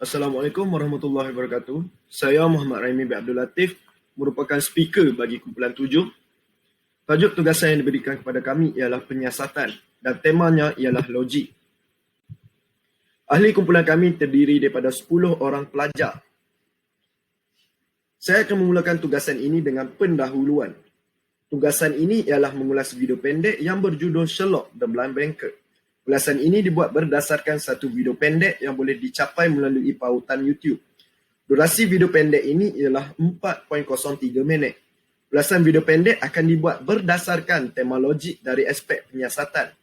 Assalamualaikum warahmatullahi wabarakatuh. Saya Muhammad Raimi bin Abdul Latif, merupakan speaker bagi kumpulan 7. Tajuk tugasan yang diberikan kepada kami ialah penyiasatan dan temanya ialah logik. Ahli kumpulan kami terdiri daripada 10 orang pelajar. Saya akan memulakan tugasan ini dengan pendahuluan. Tugasan ini ialah mengulas video pendek yang berjudul Sherlock The Blind Banker. Ulasan ini dibuat berdasarkan satu video pendek yang boleh dicapai melalui pautan YouTube. Durasi video pendek ini ialah 4.03 minit. Ulasan video pendek akan dibuat berdasarkan tema logik dari aspek penyiasatan.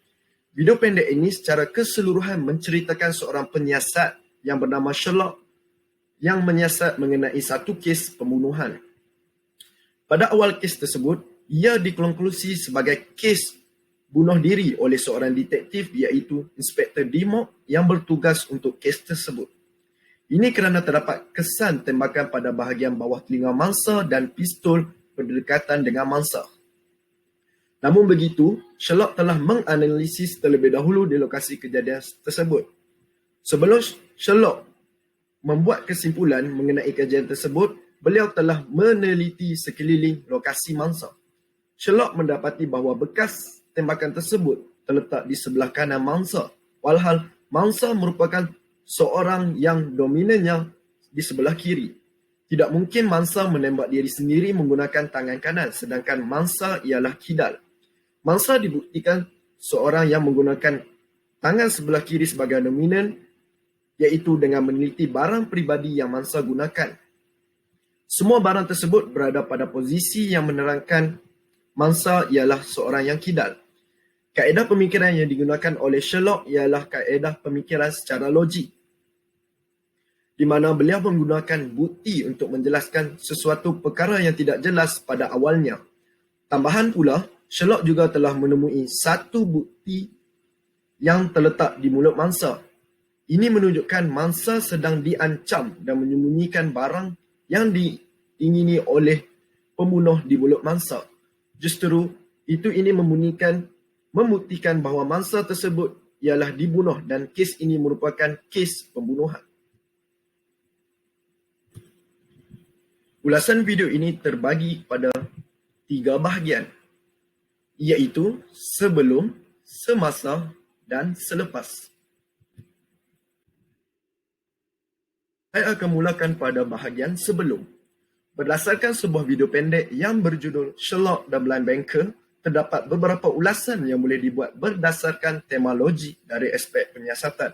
Video pendek ini secara keseluruhan menceritakan seorang penyiasat yang bernama Sherlock yang menyiasat mengenai satu kes pembunuhan. Pada awal kes tersebut, ia dikonklusi sebagai kes bunuh diri oleh seorang detektif iaitu Inspektor Dimok yang bertugas untuk kes tersebut. Ini kerana terdapat kesan tembakan pada bahagian bawah telinga mangsa dan pistol berdekatan dengan mangsa. Namun begitu, Sherlock telah menganalisis terlebih dahulu di lokasi kejadian tersebut. Sebelum Sherlock membuat kesimpulan mengenai kejadian tersebut, beliau telah meneliti sekeliling lokasi mangsa. Sherlock mendapati bahawa bekas tembakan tersebut terletak di sebelah kanan mangsa, walhal mangsa merupakan seorang yang dominannya di sebelah kiri. Tidak mungkin mangsa menembak diri sendiri menggunakan tangan kanan, sedangkan mangsa ialah kidal. Mangsa dibuktikan seorang yang menggunakan tangan sebelah kiri sebagai dominan, iaitu dengan meneliti barang peribadi yang mangsa gunakan. Semua barang tersebut berada pada posisi yang menerangkan mangsa ialah seorang yang kidal. Kaedah pemikiran yang digunakan oleh Sherlock ialah kaedah pemikiran secara logik, di mana beliau menggunakan bukti untuk menjelaskan sesuatu perkara yang tidak jelas pada awalnya. Tambahan pula, Sherlock juga telah menemui satu bukti yang terletak di mulut mangsa. Ini menunjukkan mangsa sedang diancam dan menyembunyikan barang yang diingini oleh pembunuh di mulut mangsa. Justru itu ini membuktikan bahawa mangsa tersebut ialah dibunuh dan kes ini merupakan kes pembunuhan. Ulasan video ini terbagi pada 3 bahagian, iaitu sebelum, semasa dan selepas. Saya akan mulakan pada bahagian sebelum. Berdasarkan sebuah video pendek yang berjudul Sherlock The Blind Banker, terdapat beberapa ulasan yang boleh dibuat berdasarkan tema logik dari aspek penyiasatan.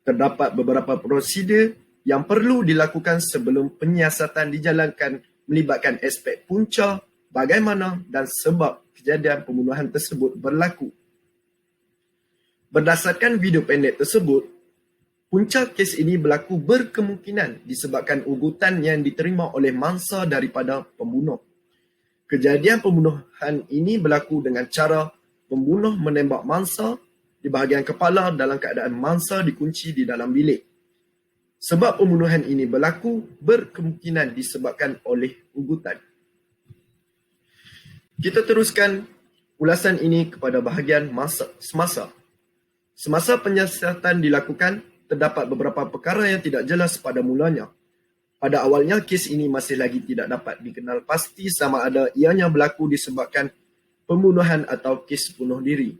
Terdapat beberapa prosedur yang perlu dilakukan sebelum penyiasatan dijalankan melibatkan aspek punca, bagaimana dan sebab kejadian pembunuhan tersebut berlaku. Berdasarkan video pendek tersebut, punca kes ini berlaku berkemungkinan disebabkan ugutan yang diterima oleh mangsa daripada pembunuh. Kejadian pembunuhan ini berlaku dengan cara pembunuh menembak mangsa di bahagian kepala dalam keadaan mangsa dikunci di dalam bilik. Sebab pembunuhan ini berlaku berkemungkinan disebabkan oleh ugutan. Kita teruskan ulasan ini kepada bahagian semasa. Semasa penyiasatan dilakukan, terdapat beberapa perkara yang tidak jelas pada mulanya. Pada awalnya, kes ini masih lagi tidak dapat dikenal pasti sama ada ianya berlaku disebabkan pembunuhan atau kes bunuh diri.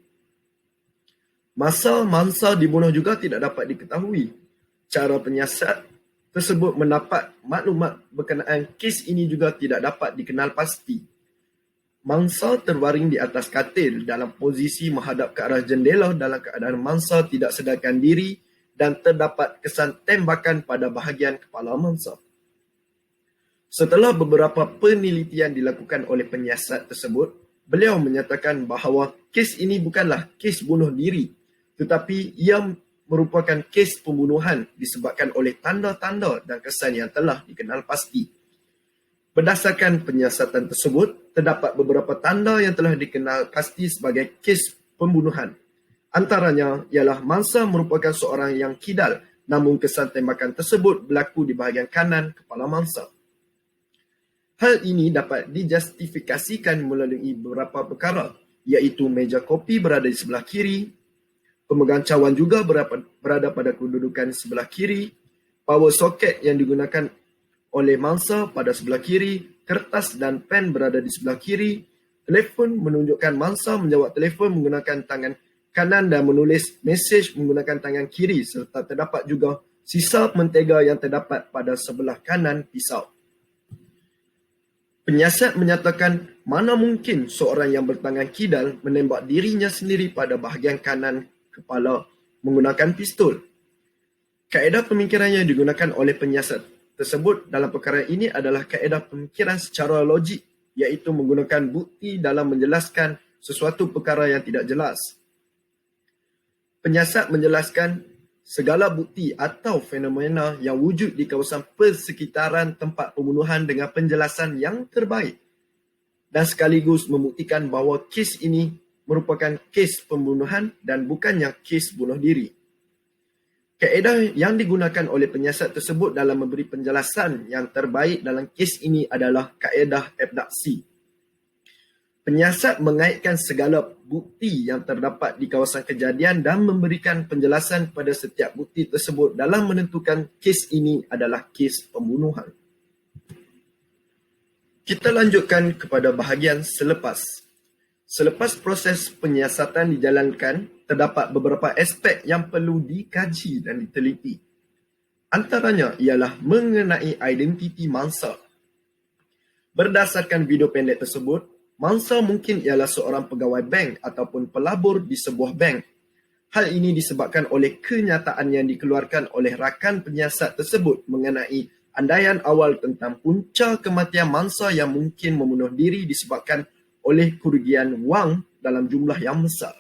Masa mangsa dibunuh juga tidak dapat diketahui. Cara penyiasat tersebut mendapat maklumat berkenaan kes ini juga tidak dapat dikenal pasti. Mangsa terbaring di atas katil dalam posisi menghadap ke arah jendela dalam keadaan mangsa tidak sedarkan diri dan terdapat kesan tembakan pada bahagian kepala mangsa. Setelah beberapa penelitian dilakukan oleh penyiasat tersebut, beliau menyatakan bahawa kes ini bukanlah kes bunuh diri, tetapi ia merupakan kes pembunuhan disebabkan oleh tanda-tanda dan kesan yang telah dikenal pasti. Berdasarkan penyiasatan tersebut, terdapat beberapa tanda yang telah dikenal pasti sebagai kes pembunuhan. Antaranya ialah mangsa merupakan seorang yang kidal, namun kesan tembakan tersebut berlaku di bahagian kanan kepala mangsa. Hal ini dapat dijustifikasikan melalui beberapa perkara, iaitu meja kopi berada di sebelah kiri, pemegang cawan juga berada pada kedudukan sebelah kiri, Power socket yang digunakan oleh mangsa pada sebelah kiri, kertas dan pen berada di sebelah kiri. Telefon menunjukkan mangsa menjawab telefon menggunakan tangan kanan dan menulis mesej menggunakan tangan kiri, serta terdapat juga sisa mentega yang terdapat pada sebelah kanan pisau. Penyiasat menyatakan mana mungkin seorang yang bertangan kidal menembak dirinya sendiri pada bahagian kanan kepala menggunakan pistol. Kaedah pemikiran yang digunakan oleh penyiasat tersebut dalam perkara ini adalah kaedah pemikiran secara logik, iaitu menggunakan bukti dalam menjelaskan sesuatu perkara yang tidak jelas. Penyiasat menjelaskan segala bukti atau fenomena yang wujud di kawasan persekitaran tempat pembunuhan dengan penjelasan yang terbaik dan sekaligus membuktikan bahawa kes ini merupakan kes pembunuhan dan bukannya kes bunuh diri. Kaedah yang digunakan oleh penyiasat tersebut dalam memberi penjelasan yang terbaik dalam kes ini adalah kaedah abduksi. Penyiasat mengaitkan segala bukti yang terdapat di kawasan kejadian dan memberikan penjelasan kepada setiap bukti tersebut dalam menentukan kes ini adalah kes pembunuhan. Kita lanjutkan kepada bahagian selepas. Selepas proses penyiasatan dijalankan, terdapat beberapa aspek yang perlu dikaji dan diteliti. Antaranya ialah mengenai identiti mangsa. Berdasarkan video pendek tersebut, mangsa mungkin ialah seorang pegawai bank ataupun pelabur di sebuah bank. Hal ini disebabkan oleh kenyataan yang dikeluarkan oleh rakan penyiasat tersebut mengenai andaian awal tentang punca kematian mangsa yang mungkin membunuh diri disebabkan oleh kerugian wang dalam jumlah yang besar.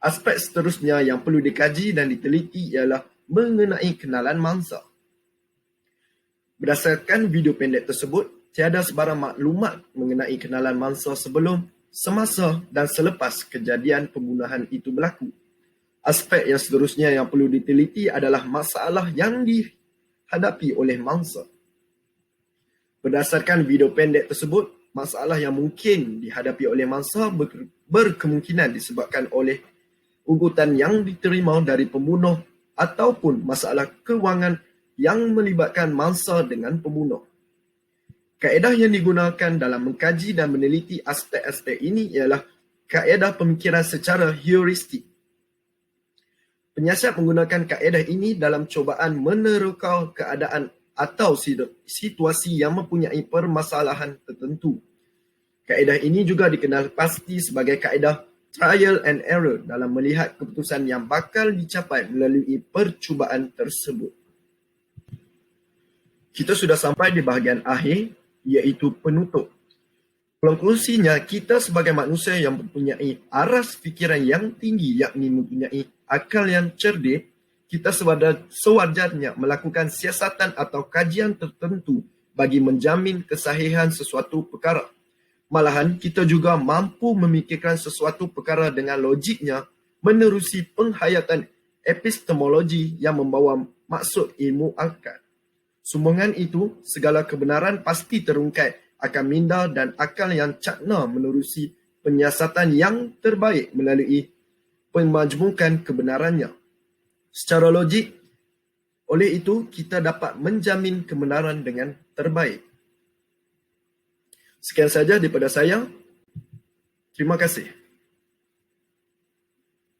Aspek seterusnya yang perlu dikaji dan diteliti ialah mengenai kenalan mangsa. Berdasarkan video pendek tersebut, tiada sebarang maklumat mengenai kenalan mangsa sebelum, semasa dan selepas kejadian pembunuhan itu berlaku. Aspek yang seterusnya yang perlu diteliti adalah masalah yang dihadapi oleh mangsa. Berdasarkan video pendek tersebut, masalah yang mungkin dihadapi oleh mangsa berkemungkinan disebabkan oleh ugutan yang diterima dari pembunuh ataupun masalah kewangan yang melibatkan mangsa dengan pembunuh. Kaedah yang digunakan dalam mengkaji dan meneliti aspek-aspek ini ialah kaedah pemikiran secara heuristik. Penyiasat menggunakan kaedah ini dalam cubaan menerka keadaan atau situasi yang mempunyai permasalahan tertentu. Kaedah ini juga dikenal pasti sebagai kaedah trial and error dalam melihat keputusan yang bakal dicapai melalui percubaan tersebut. Kita sudah sampai di bahagian akhir, iaitu penutup. Konklusinya, kita sebagai manusia yang mempunyai aras fikiran yang tinggi, yakni mempunyai akal yang cerdik, kita sewajarnya melakukan siasatan atau kajian tertentu bagi menjamin kesahihan sesuatu perkara. Malahan, kita juga mampu memikirkan sesuatu perkara dengan logiknya menerusi penghayatan epistemologi yang membawa maksud ilmu akal. Sumbangan itu, segala kebenaran pasti terungkait akan minda dan akal yang cakna menerusi penyiasatan yang terbaik melalui pemajmukan kebenarannya. Secara logik, oleh itu kita dapat menjamin kebenaran dengan terbaik. Sekian saja daripada saya. Terima kasih.